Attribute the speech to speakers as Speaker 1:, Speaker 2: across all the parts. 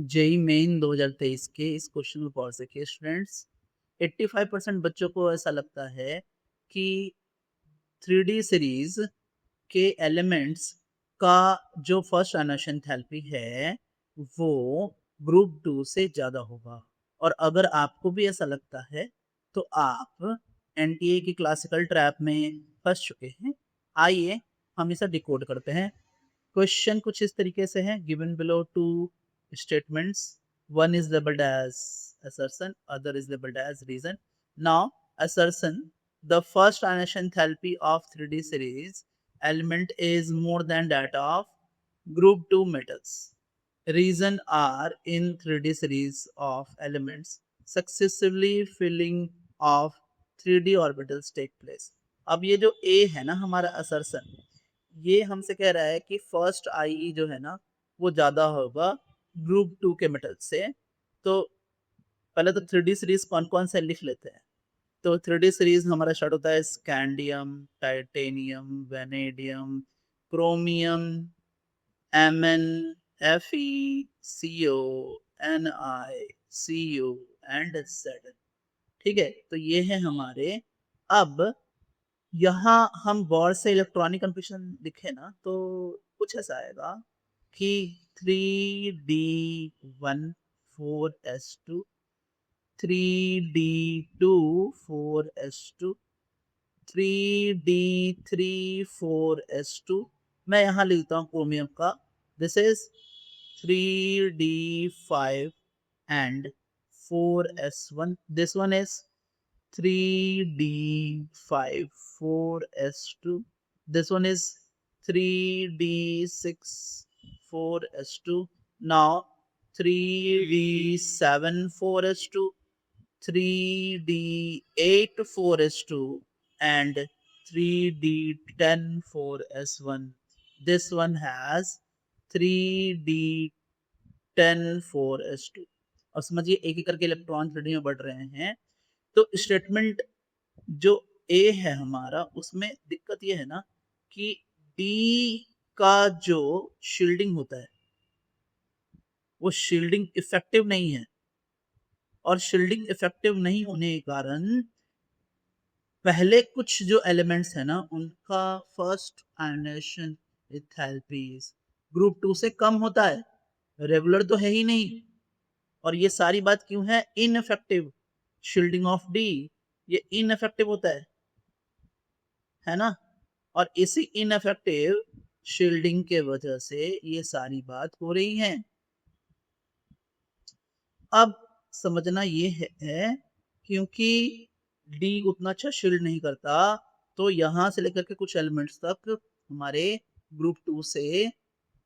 Speaker 1: JEE main 2023 के इस question को पढ़ सके स्टूडेंट्स। 85% बच्चों को ऐसा लगता है कि 3D सीरीज के एलिमेंट्स का जो फर्स्ट आइनेशन एंथैल्पी है वो ग्रुप 2 से ज़्यादा होगा। और अगर आपको भी ऐसा लगता है तो आप एनटीए की क्लासिकल ट्रैप में फंस चुके हैं। आइए हम इसे डिकोड करते हैं। क्वेश्चन कुछ इस तरीके से है, given below two statements, one is labelled as assertion, other is labeled as reason. Now assertion, the first ionization enthalpy of 3D series element is more than that of group 2 metals. Reason are in 3D series of elements successively filling of 3D orbitals take place. अब ये जो A है ना हमारा assertion, ये हमसे कह रहा है कि फर्स्ट आई जो है ना वो ज्यादा होगा ग्रुप 2 के मेटल से। तो पहले तो 3D सीरीज कौन कौन से लिख लेते हैं। तो 3D सीरीज हमारा स्टार्ट होता है scandium, titanium, vanadium, chromium, Mn, Fe, Co, Ni, Cu and Z. ठीक है, तो ये है हमारे। अब यहाँ हम गौर से इलेक्ट्रॉनिक कंफिगरेशन लिखे ना तो कुछ ऐसा आएगा कि 3D1 4s2, 3D2 4s2, 3D3 4s2। मैं यहाँ लिखता हूँ क्रोमियम का, this is 3D5 and 4s1, this one is 3D5 4s2, this one is 3D6 4s2, now 3D7 4s2, 3D8 4s2 and 3D10 4s1. This one has 3D10 4s2। और समझिए एक एक करके इलेक्ट्रॉन 3D में बढ़ रहे हैं। तो स्टेटमेंट जो ए है हमारा उसमें दिक्कत ये है ना कि डी का जो शील्डिंग होता है वो शील्डिंग इफेक्टिव नहीं है। और शील्डिंग इफेक्टिव नहीं होने के कारण पहले कुछ जो एलिमेंट्स है ना उनका फर्स्ट आयनेशन एंथैल्पीज ग्रुप 2 से कम होता है, रेगुलर तो है ही नहीं। और ये सारी बात क्यों है, इनइफेक्टिव शील्डिंग ऑफ डी, ये इनइफेक्टिव होता है ना। और इसी इनइफेक्टिव शील्डिंग के वजह से ये सारी बात हो रही है। अब समझना ये है क्योंकि डी उतना अच्छा शील्ड नहीं करता तो यहां से लेकर के कुछ एलिमेंट्स तक हमारे ग्रुप 2 से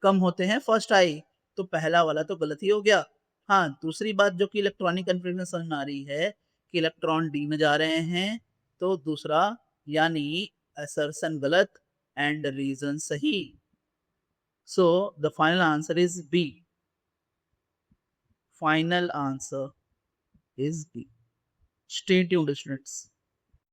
Speaker 1: कम होते हैं फर्स्ट आई। तो पहला वाला तो गलत ही हो गया। हाँ, दूसरी बात जो कि इलेक्ट्रॉनिक कन्फिग्रेशन समझ में आ रही है कि इलेक्ट्रॉन डी में जा रहे हैं, तो दूसरा यानी असर्शन गलत एंड रीजन सही। So the final answer is B. Final answer is B. Stay tuned, students.